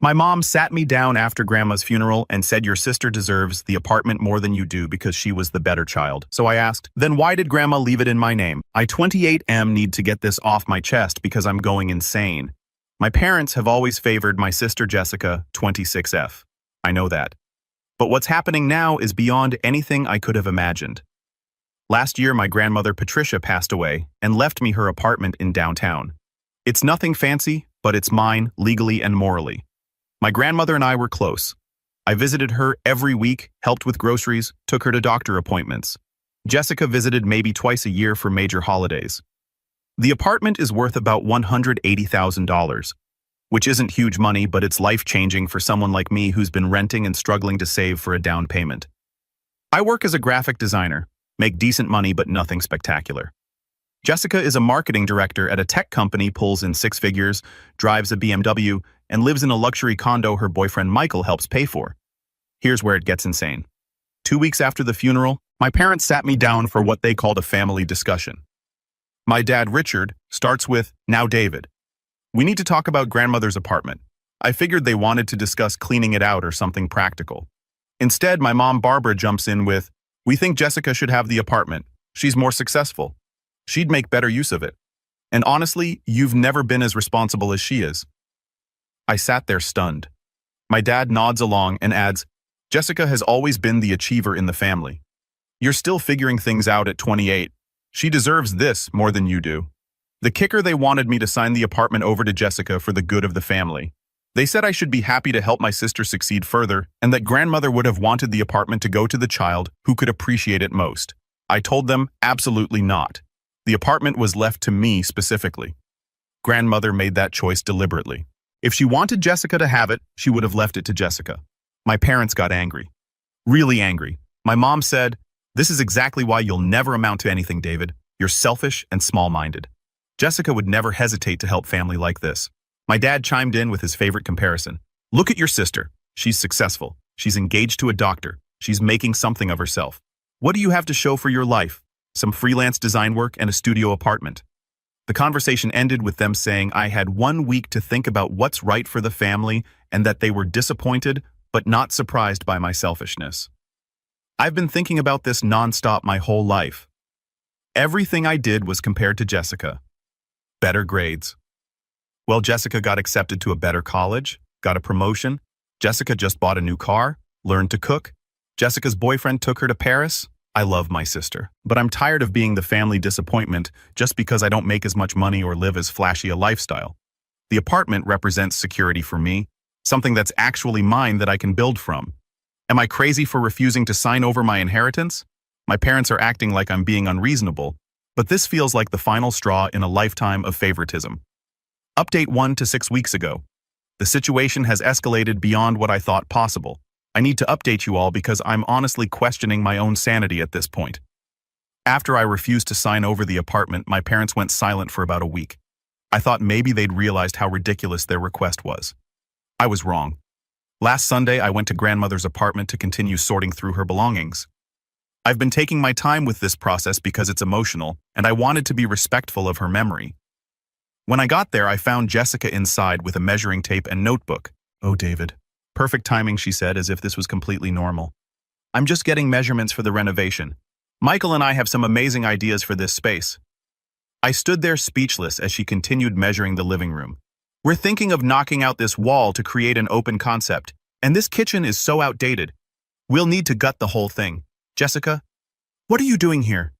My mom sat me down after Grandma's funeral and said your sister deserves the apartment more than you do because she was the better child. So I asked, then why did Grandma leave it in my name? I 28M need to get this off my chest because I'm going insane. My parents have always favored my sister Jessica, 26F. I know that. But what's happening now is beyond anything I could have imagined. Last year, my grandmother Patricia passed away and left me her apartment in downtown. It's nothing fancy, but it's mine, legally and morally. My grandmother and I were close. I visited her every week, helped with groceries, took her to doctor appointments. Jessica visited maybe twice a year for major holidays. The apartment is worth about $180,000, which isn't huge money, but it's life-changing for someone like me who's been renting and struggling to save for a down payment. I work as a graphic designer, make decent money but nothing spectacular. Jessica is a marketing director at a tech company, pulls in six figures, drives a BMW, and lives in a luxury condo her boyfriend Michael helps pay for. Here's where it gets insane. 2 weeks after the funeral, my parents sat me down for what they called a family discussion. My dad, Richard, starts with, "Now, David, we need to talk about grandmother's apartment." I figured they wanted to discuss cleaning it out or something practical. Instead, my mom, Barbara, jumps in with, "We think Jessica should have the apartment. She's more successful. She'd make better use of it. And honestly, you've never been as responsible as she is." I sat there stunned. My dad nods along and adds, "Jessica has always been the achiever in the family. You're still figuring things out at 28. She deserves this more than you do." The kicker, they wanted me to sign the apartment over to Jessica for the good of the family. They said I should be happy to help my sister succeed further and that grandmother would have wanted the apartment to go to the child who could appreciate it most. I told them absolutely not. The apartment was left to me specifically. Grandmother made that choice deliberately. If she wanted Jessica to have it, she would have left it to Jessica. My parents got angry. Really angry. My mom said, "This is exactly why you'll never amount to anything, David. You're selfish and small-minded. Jessica would never hesitate to help family like this." My dad chimed in with his favorite comparison. "Look at your sister. She's successful. She's engaged to a doctor. She's making something of herself. What do you have to show for your life? Some freelance design work and a studio apartment." The conversation ended with them saying I had 1 week to think about what's right for the family and that they were disappointed but not surprised by my selfishness. I've been thinking about this nonstop my whole life. Everything I did was compared to Jessica. Better grades. Well, Jessica got accepted to a better college, got a promotion. Jessica just bought a new car, learned to cook. Jessica's boyfriend took her to Paris. I love my sister, but I'm tired of being the family disappointment just because I don't make as much money or live as flashy a lifestyle. The apartment represents security for me, something that's actually mine that I can build from. Am I crazy for refusing to sign over my inheritance? My parents are acting like I'm being unreasonable, but this feels like the final straw in a lifetime of favoritism. Update 1 to 6 weeks ago. The situation has escalated beyond what I thought possible. I need to update you all because I'm honestly questioning my own sanity at this point. After I refused to sign over the apartment, my parents went silent for about a week. I thought maybe they'd realized how ridiculous their request was. I was wrong. Last Sunday, I went to grandmother's apartment to continue sorting through her belongings. I've been taking my time with this process because it's emotional, and I wanted to be respectful of her memory. When I got there, I found Jessica inside with a measuring tape and notebook. "Oh, David. Perfect timing," she said, as if this was completely normal. "I'm just getting measurements for the renovation. Michael and I have some amazing ideas for this space." I stood there speechless as she continued measuring the living room. "We're thinking of knocking out this wall to create an open concept, and this kitchen is so outdated. We'll need to gut the whole thing. Jessica, what are you doing here?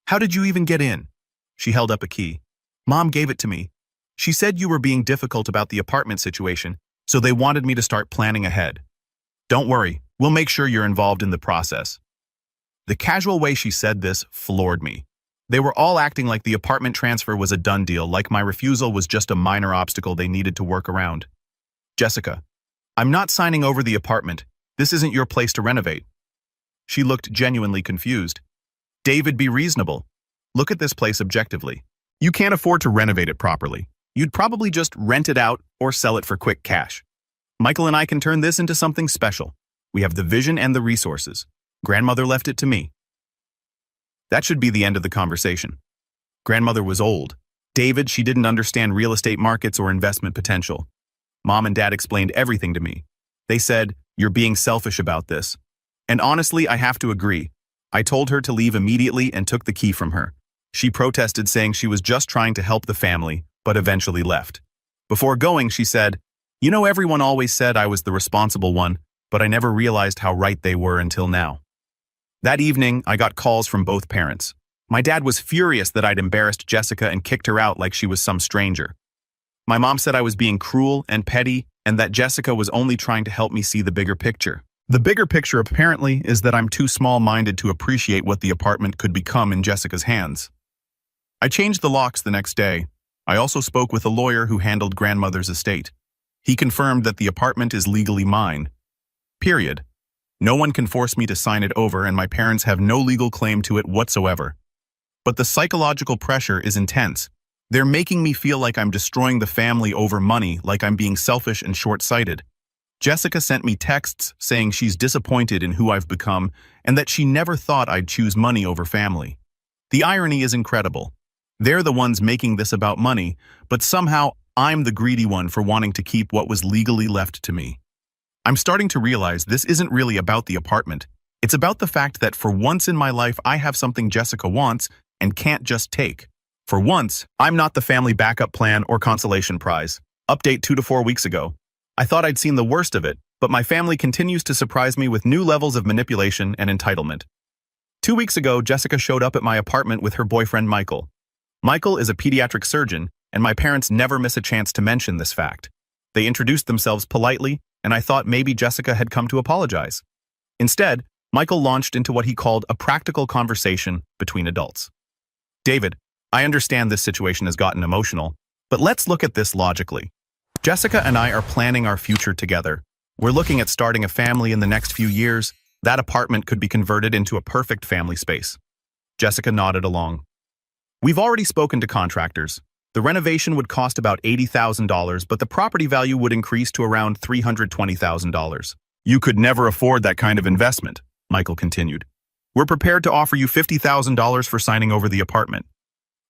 How did you even get in?" She held up a key. "Mom gave it to me. She said you were being difficult about the apartment situation, so they wanted me to start planning ahead. Don't worry, we'll make sure you're involved in the process." The casual way she said this floored me. They were all acting like the apartment transfer was a done deal, like my refusal was just a minor obstacle they needed to work around. "Jessica, I'm not signing over the apartment. This isn't your place to renovate." She looked genuinely confused. "David, be reasonable. Look at this place objectively. You can't afford to renovate it properly. You'd probably just rent it out or sell it for quick cash. Michael and I can turn this into something special. We have the vision and the resources. Grandmother left it to me." That should be the end of the conversation. Grandmother was old. David, she didn't understand real estate markets or investment potential. Mom and Dad explained everything to me. They said, "You're being selfish about this." And honestly, I have to agree. I told her to leave immediately and took the key from her. She protested, saying she was just trying to help the family, but eventually left. Before going, she said, "You know, everyone always said I was the responsible one, but I never realized how right they were until now." That evening, I got calls from both parents. My dad was furious that I'd embarrassed Jessica and kicked her out like she was some stranger. My mom said I was being cruel and petty and that Jessica was only trying to help me see the bigger picture. The bigger picture, apparently, is that I'm too small-minded to appreciate what the apartment could become in Jessica's hands. I changed the locks the next day. I also spoke with a lawyer who handled grandmother's estate. He confirmed that the apartment is legally mine. Period. No one can force me to sign it over, and my parents have no legal claim to it whatsoever. But the psychological pressure is intense. They're making me feel like I'm destroying the family over money, like I'm being selfish and short-sighted. Jessica sent me texts saying she's disappointed in who I've become and that she never thought I'd choose money over family. The irony is incredible. They're the ones making this about money, but somehow I'm the greedy one for wanting to keep what was legally left to me. I'm starting to realize this isn't really about the apartment. It's about the fact that for once in my life I have something Jessica wants and can't just take. For once, I'm not the family backup plan or consolation prize. Update 2 to 4 weeks ago. I thought I'd seen the worst of it, but my family continues to surprise me with new levels of manipulation and entitlement. 2 weeks ago, Jessica showed up at my apartment with her boyfriend Michael. Michael is a pediatric surgeon, and my parents never miss a chance to mention this fact. They introduced themselves politely, and I thought maybe Jessica had come to apologize. Instead, Michael launched into what he called a practical conversation between adults. "David, I understand this situation has gotten emotional, but let's look at this logically. Jessica and I are planning our future together. We're looking at starting a family in the next few years. That apartment could be converted into a perfect family space." Jessica nodded along. "We've already spoken to contractors. The renovation would cost about $80,000, but the property value would increase to around $320,000. You could never afford that kind of investment," Michael continued. "We're prepared to offer you $50,000 for signing over the apartment.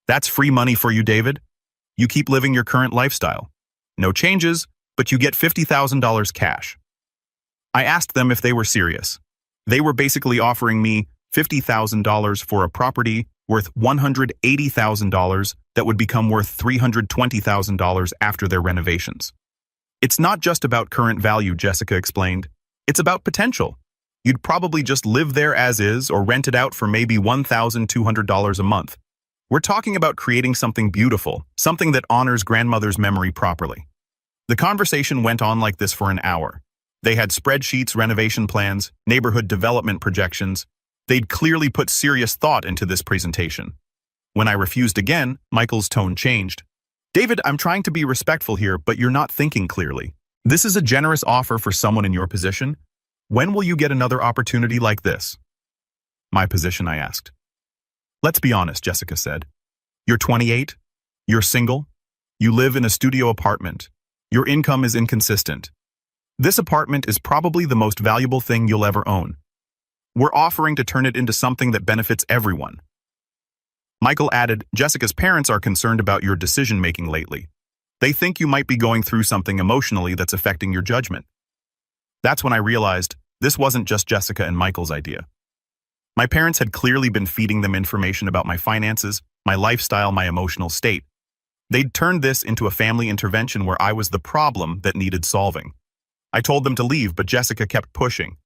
That's free money for you, David. You keep living your current lifestyle. No changes, but you get $50,000 cash." I asked them if they were serious. They were basically offering me $50,000 for a property worth $180,000 that would become worth $320,000 after their renovations. "It's not just about current value," Jessica explained. "It's about potential. You'd probably just live there as is or rent it out for maybe $1,200 a month. We're talking about creating something beautiful, something that honors grandmother's memory properly." The conversation went on like this for an hour. They had spreadsheets, renovation plans, neighborhood development projections. They'd clearly put serious thought into this presentation. When I refused again, Michael's tone changed. "David, I'm trying to be respectful here, but you're not thinking clearly. This is a generous offer for someone in your position. When will you get another opportunity like this?" "My position?" I asked. "Let's be honest," Jessica said. "You're 28, you're single, you live in a studio apartment, your income is inconsistent. This apartment is probably the most valuable thing you'll ever own. We're offering to turn it into something that benefits everyone." Michael added, "Jessica's parents are concerned about your decision-making lately. They think you might be going through something emotionally that's affecting your judgment." That's when I realized this wasn't just Jessica and Michael's idea. My parents had clearly been feeding them information about my finances, my lifestyle, my emotional state. They'd turned this into a family intervention where I was the problem that needed solving. I told them to leave, but Jessica kept pushing.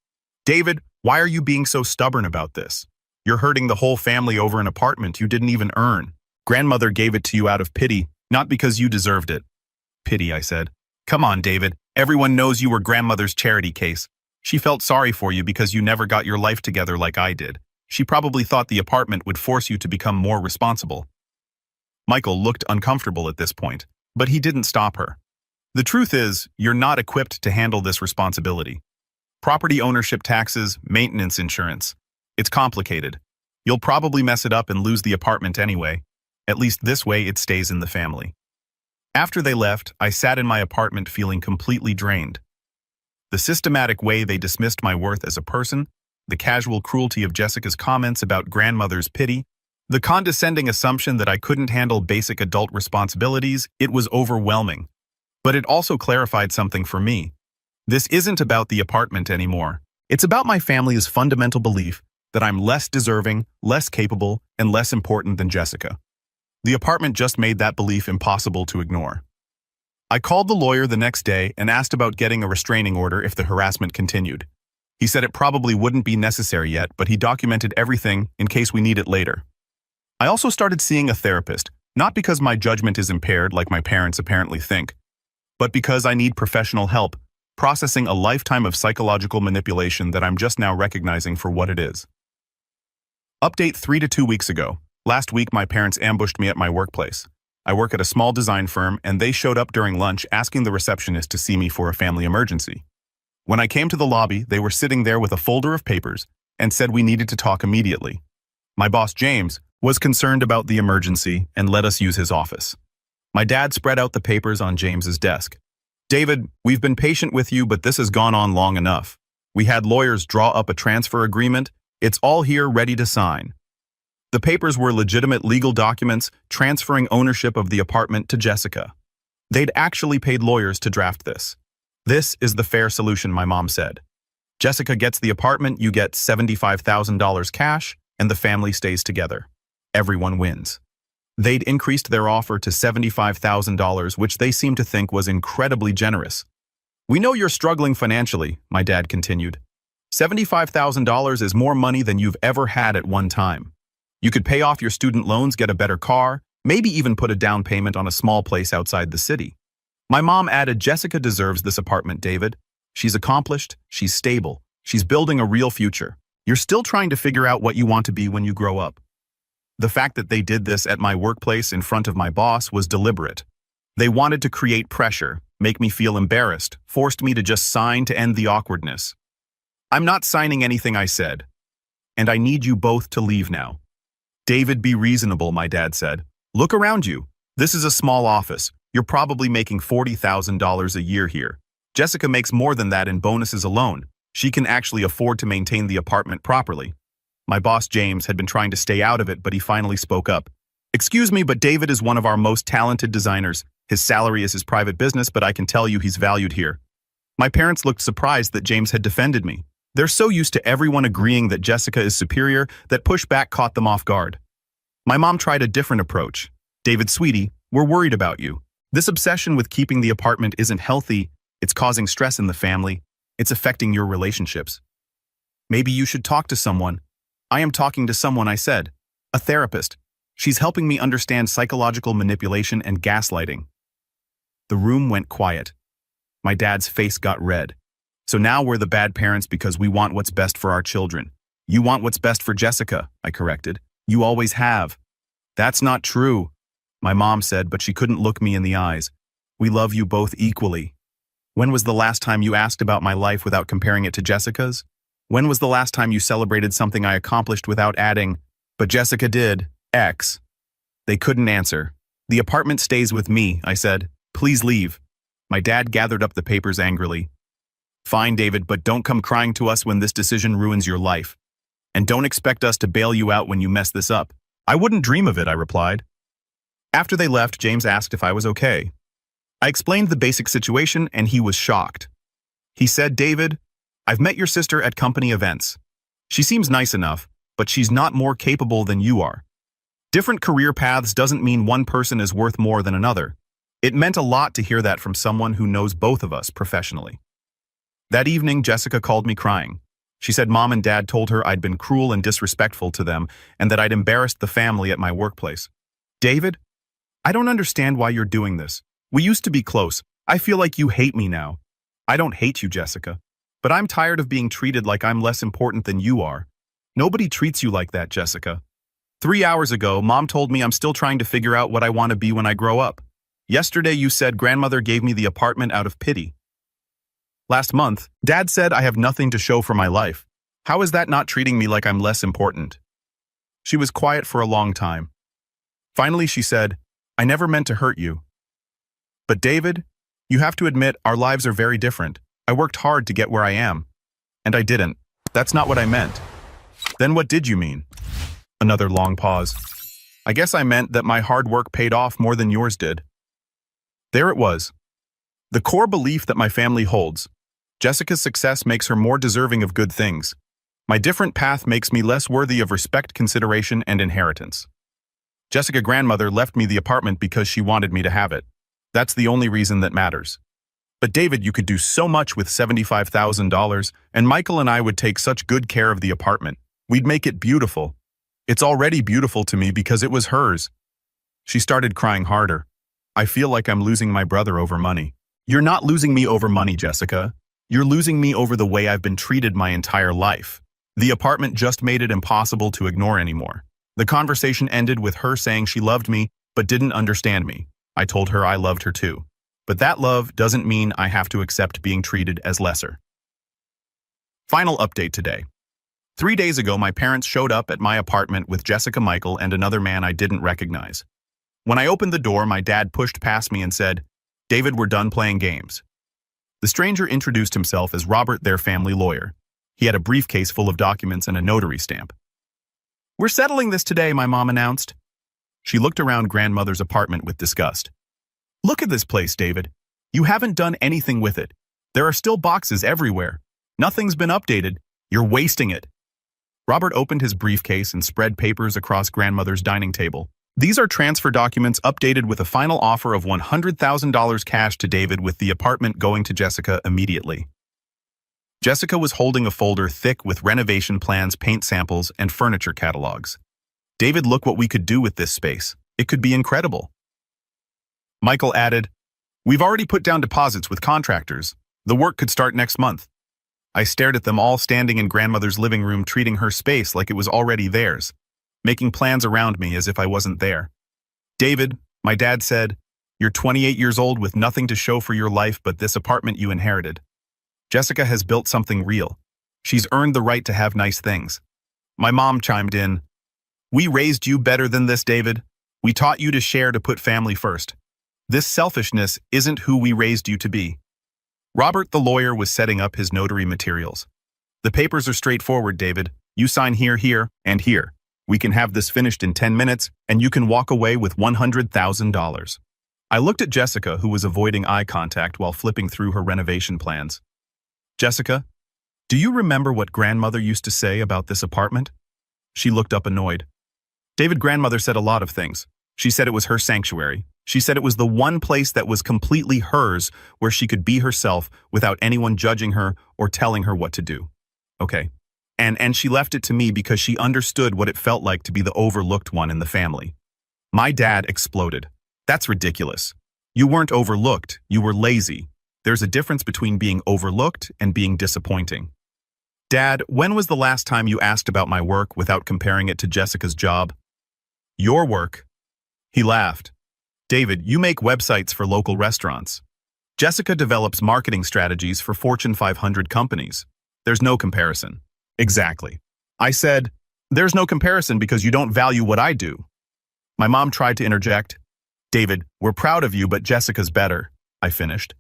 "David, why are you being so stubborn about this? You're hurting the whole family over an apartment you didn't even earn. Grandmother gave it to you out of pity, not because you deserved it." "Pity," I said. "Come on, David. Everyone knows you were grandmother's charity case. She felt sorry for you because you never got your life together like I did. She probably thought the apartment would force you to become more responsible." Michael looked uncomfortable at this point, but he didn't stop her. "The truth is, you're not equipped to handle this responsibility. Property ownership taxes, maintenance insurance. It's complicated. You'll probably mess it up and lose the apartment anyway. At least this way it stays in the family." After they left, I sat in my apartment feeling completely drained. The systematic way they dismissed my worth as a person, the casual cruelty of Jessica's comments about grandmother's pity, the condescending assumption that I couldn't handle basic adult responsibilities, it was overwhelming. But it also clarified something for me. This isn't about the apartment anymore. It's about my family's fundamental belief that I'm less deserving, less capable, and less important than Jessica. The apartment just made that belief impossible to ignore. I called the lawyer the next day and asked about getting a restraining order if the harassment continued. He said it probably wouldn't be necessary yet, but he documented everything in case we need it later. I also started seeing a therapist, not because my judgment is impaired like my parents apparently think, but because I need professional help processing a lifetime of psychological manipulation that I'm just now recognizing for what it is. Update 3 to 2 weeks ago. Last week, my parents ambushed me at my workplace. I work at a small design firm, and they showed up during lunch asking the receptionist to see me for a family emergency. When I came to the lobby, they were sitting there with a folder of papers and said we needed to talk immediately. My boss, James, was concerned about the emergency and let us use his office. My dad spread out the papers on James's desk. "David, we've been patient with you, but this has gone on long enough. We had lawyers draw up a transfer agreement. It's all here ready to sign." The papers were legitimate legal documents transferring ownership of the apartment to Jessica. They'd actually paid lawyers to draft this. "This is the fair solution," my mom said. "Jessica gets the apartment, you get $75,000 cash, and the family stays together. Everyone wins." They'd increased their offer to $75,000, which they seemed to think was incredibly generous. "We know you're struggling financially," my dad continued. "$75,000 is more money than you've ever had at one time. You could pay off your student loans, get a better car, maybe even put a down payment on a small place outside the city." My mom added, "Jessica deserves this apartment, David. She's accomplished, she's stable, she's building a real future. You're still trying to figure out what you want to be when you grow up." The fact that they did this at my workplace in front of my boss was deliberate. They wanted to create pressure, make me feel embarrassed, forced me to just sign to end the awkwardness. "I'm not signing anything," I said. "And I need you both to leave now." "David, be reasonable," my dad said. "Look around you. This is a small office. You're probably making $40,000 a year here. Jessica makes more than that in bonuses alone. She can actually afford to maintain the apartment properly." My boss, James, had been trying to stay out of it, but he finally spoke up. "Excuse me, but David is one of our most talented designers. His salary is his private business, but I can tell you he's valued here." My parents looked surprised that James had defended me. They're so used to everyone agreeing that Jessica is superior that pushback caught them off guard. My mom tried a different approach. "David, sweetie, we're worried about you. This obsession with keeping the apartment isn't healthy. It's causing stress in the family. It's affecting your relationships. Maybe you should talk to someone." "I am talking to someone," I said. "A therapist. She's helping me understand psychological manipulation and gaslighting." The room went quiet. My dad's face got red. "So now we're the bad parents because we want what's best for our children. You want what's best for Jessica," I corrected. "You always have." "That's not true," my mom said, but she couldn't look me in the eyes. "We love you both equally." "When was the last time you asked about my life without comparing it to Jessica's? When was the last time you celebrated something I accomplished without adding, 'But Jessica did X'?" They couldn't answer. "The apartment stays with me," I said. "Please leave." My dad gathered up the papers angrily. "Fine, David, but don't come crying to us when this decision ruins your life. And don't expect us to bail you out when you mess this up." "I wouldn't dream of it," I replied. After they left, James asked if I was okay. I explained the basic situation, and he was shocked. He said, "David, I've met your sister at company events. She seems nice enough, but she's not more capable than you are. Different career paths doesn't mean one person is worth more than another." It meant a lot to hear that from someone who knows both of us professionally. That evening, Jessica called me crying. She said Mom and Dad told her I'd been cruel and disrespectful to them and that I'd embarrassed the family at my workplace. "David, I don't understand why you're doing this. We used to be close. I feel like you hate me now." "I don't hate you, Jessica. But I'm tired of being treated like I'm less important than you are. Nobody treats you like that, Jessica. 3 hours ago, Mom told me I'm still trying to figure out what I want to be when I grow up. Yesterday you said grandmother gave me the apartment out of pity. Last month, Dad said I have nothing to show for my life. How is that not treating me like I'm less important?" She was quiet for a long time. Finally she said, "I never meant to hurt you. But David, you have to admit our lives are very different. I worked hard to get where I am. And I didn't. That's not what I meant." "Then what did you mean?" Another long pause. "I guess I meant that my hard work paid off more than yours did." There it was. The core belief that my family holds. Jessica's success makes her more deserving of good things. My different path makes me less worthy of respect, consideration, and inheritance. Jessica's grandmother left me the apartment because she wanted me to have it. That's the only reason that matters. But David, you could do so much with $75,000, and Michael and I would take such good care of the apartment. We'd make it beautiful. It's already beautiful to me because it was hers. She started crying harder. I feel like I'm losing my brother over money. You're not losing me over money, Jessica. You're losing me over the way I've been treated my entire life. The apartment just made it impossible to ignore anymore. The conversation ended with her saying she loved me, but didn't understand me. I told her I loved her too. But that love doesn't mean I have to accept being treated as lesser. Final update today. 3 days ago, my parents showed up at my apartment with Jessica, Michael, and another man I didn't recognize. When I opened the door, my dad pushed past me and said, "David, we're done playing games." The stranger introduced himself as Robert, their family lawyer. He had a briefcase full of documents and a notary stamp. "We're settling this today," my mom announced. She looked around grandmother's apartment with disgust. "Look at this place, David. You haven't done anything with it. There are still boxes everywhere. Nothing's been updated. You're wasting it." Robert opened his briefcase and spread papers across grandmother's dining table. "These are transfer documents updated with a final offer of $100,000 cash to David, with the apartment going to Jessica immediately." Jessica was holding a folder thick with renovation plans, paint samples, and furniture catalogs. "David, look what we could do with this space. It could be incredible." Michael added, "We've already put down deposits with contractors. The work could start next month." I stared at them all standing in grandmother's living room, treating her space like it was already theirs, making plans around me as if I wasn't there. "David," my dad said, "you're 28 years old with nothing to show for your life but this apartment you inherited. Jessica has built something real. She's earned the right to have nice things." My mom chimed in, "We raised you better than this, David. We taught you to share, to put family first. This selfishness isn't who we raised you to be." Robert, the lawyer, was setting up his notary materials. "The papers are straightforward, David. You sign here, here, and here. We can have this finished in 10 minutes, and you can walk away with $100,000. I looked at Jessica, who was avoiding eye contact while flipping through her renovation plans. "Jessica, do you remember what grandmother used to say about this apartment?" She looked up annoyed. "David, grandmother said a lot of things. She said it was her sanctuary. She said it was the one place that was completely hers, where she could be herself without anyone judging her or telling her what to do. Okay. And she left it to me because she understood what it felt like to be the overlooked one in the family." My dad exploded. "That's ridiculous. You weren't overlooked, you were lazy. There's a difference between being overlooked and being disappointing." "Dad, when was the last time you asked about my work without comparing it to Jessica's job?" "Your work?" He laughed. "David, you make websites for local restaurants. Jessica develops marketing strategies for Fortune 500 companies. There's no comparison." "Exactly." I said, "There's no comparison because you don't value what I do." My mom tried to interject. "David, we're proud of you, but Jessica's better," I finished.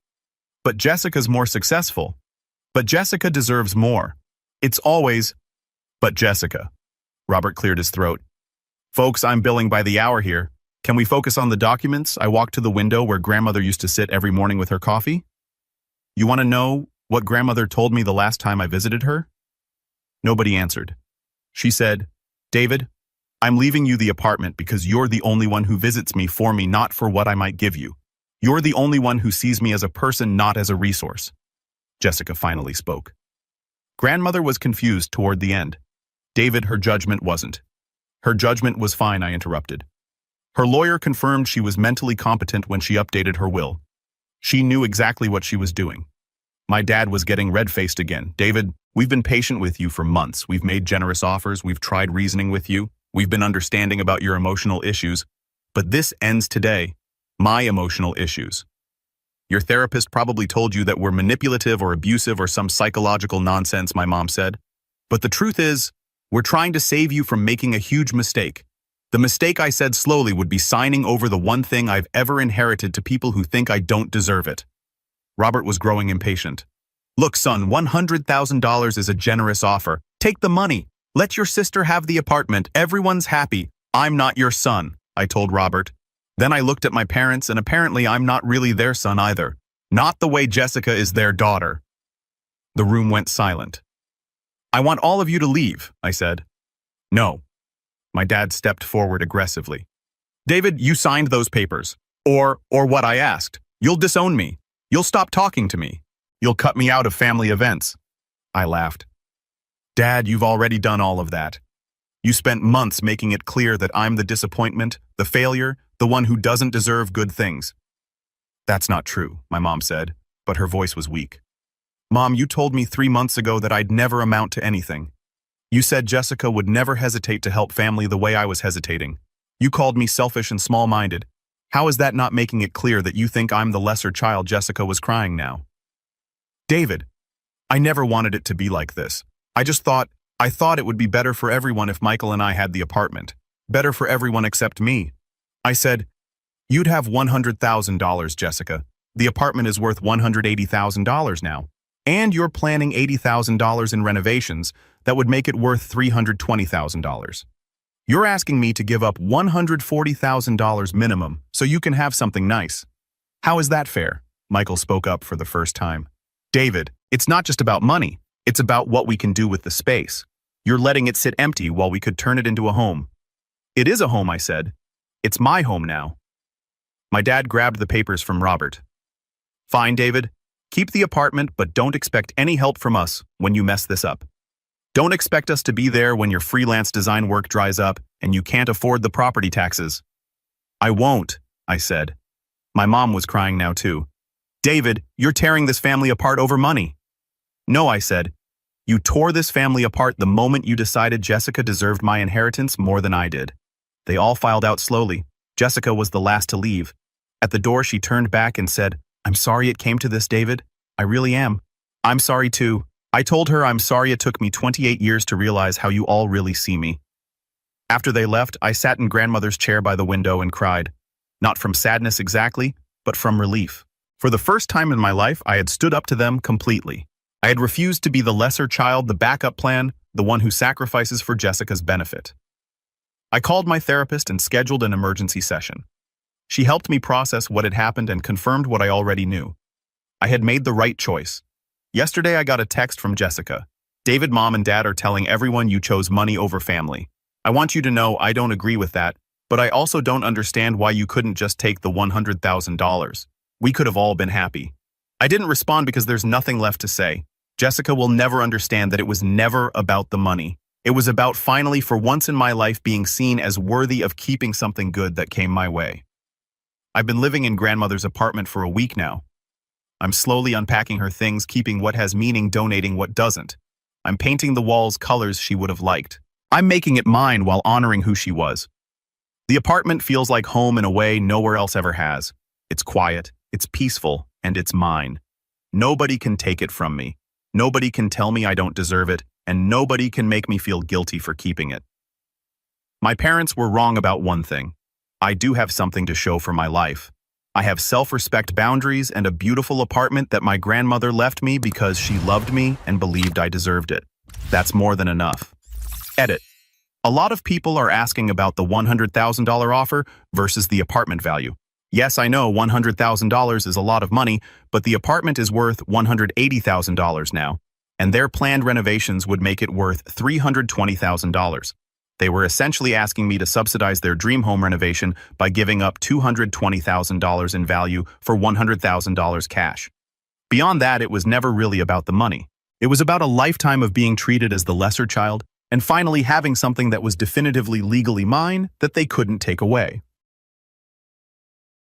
"But Jessica's more successful. But Jessica deserves more. It's always, but Jessica." Robert cleared his throat. "Folks, I'm billing by the hour here. Can we focus on the documents?" I walked to the window where grandmother used to sit every morning with her coffee. "You want to know what grandmother told me the last time I visited her?" Nobody answered. She said, "David, I'm leaving you the apartment because you're the only one who visits me for me, not for what I might give you. You're the only one who sees me as a person, not as a resource." Jessica finally spoke. Grandmother was confused toward the end. "David, her judgment wasn't." "Her judgment was fine," I interrupted. "Her lawyer confirmed she was mentally competent when she updated her will. She knew exactly what she was doing." My dad was getting red-faced again. "David, we've been patient with you for months. We've made generous offers. We've tried reasoning with you. We've been understanding about your emotional issues. But this ends today. My emotional issues. Your therapist probably told you that we're manipulative or abusive or some psychological nonsense," my mom said. "But the truth is, we're trying to save you from making a huge mistake. The mistake," I said slowly, "would be signing over the one thing I've ever inherited to people who think I don't deserve it." Robert was growing impatient. "Look, son, $100,000 is a generous offer. Take the money. Let your sister have the apartment. Everyone's happy. I'm not your son," I told Robert. Then I looked at my parents, and apparently I'm not really their son either. Not the way Jessica is their daughter. The room went silent. I want all of you to leave, I said. No. My dad stepped forward aggressively. David, you signed those papers. Or what I asked. You'll disown me. You'll stop talking to me. You'll cut me out of family events. I laughed. Dad, you've already done all of that. You spent months making it clear that I'm the disappointment, the failure, the one who doesn't deserve good things. That's not true, my mom said, but her voice was weak. Mom, you told me 3 months ago that I'd never amount to anything. You said Jessica would never hesitate to help family the way I was hesitating. You called me selfish and small-minded. How is that not making it clear that you think I'm the lesser child Jessica was crying now? David, I never wanted it to be like this. I thought it would be better for everyone if Michael and I had the apartment. Better for everyone except me. I said, you'd have $100,000, Jessica. The apartment is worth $180,000 now. And you're planning $80,000 in renovations that would make it worth $320,000. You're asking me to give up $140,000 minimum so you can have something nice. How is that fair? Michael spoke up for the first time. David, it's not just about money. It's about what we can do with the space. You're letting it sit empty while we could turn it into a home. It is a home, I said. It's my home now. My dad grabbed the papers from Robert. Fine, David. Keep the apartment, but don't expect any help from us when you mess this up. Don't expect us to be there when your freelance design work dries up and you can't afford the property taxes. I won't, I said. My mom was crying now too. David, you're tearing this family apart over money. No, I said. You tore this family apart the moment you decided Jessica deserved my inheritance more than I did. They all filed out slowly. Jessica was the last to leave. At the door, she turned back and said, I'm sorry it came to this, David. I really am. I'm sorry too. I told her I'm sorry it took me 28 years to realize how you all really see me. After they left, I sat in grandmother's chair by the window and cried. Not from sadness exactly, but from relief. For the first time in my life, I had stood up to them completely. I had refused to be the lesser child, the backup plan, the one who sacrifices for Jessica's benefit. I called my therapist and scheduled an emergency session. She helped me process what had happened and confirmed what I already knew. I had made the right choice. Yesterday I got a text from Jessica. David, Mom and Dad are telling everyone you chose money over family. I want you to know I don't agree with that, but I also don't understand why you couldn't just take the $100,000. We could have all been happy. I didn't respond because there's nothing left to say. Jessica will never understand that it was never about the money. It was about finally, for once in my life, being seen as worthy of keeping something good that came my way. I've been living in grandmother's apartment for a week now. I'm slowly unpacking her things, keeping what has meaning, donating what doesn't. I'm painting the walls colors she would have liked. I'm making it mine while honoring who she was. The apartment feels like home in a way nowhere else ever has. It's quiet, it's peaceful, and it's mine. Nobody can take it from me. Nobody can tell me I don't deserve it, and nobody can make me feel guilty for keeping it. My parents were wrong about one thing. I do have something to show for my life. I have self-respect, boundaries, and a beautiful apartment that my grandmother left me because she loved me and believed I deserved it. That's more than enough. Edit. A lot of people are asking about the $100,000 offer versus the apartment value. Yes, I know $100,000 is a lot of money, but the apartment is worth $180,000 now, and their planned renovations would make it worth $320,000. They were essentially asking me to subsidize their dream home renovation by giving up $220,000 in value for $100,000 cash. Beyond that, it was never really about the money. It was about a lifetime of being treated as the lesser child and finally having something that was definitively legally mine that they couldn't take away.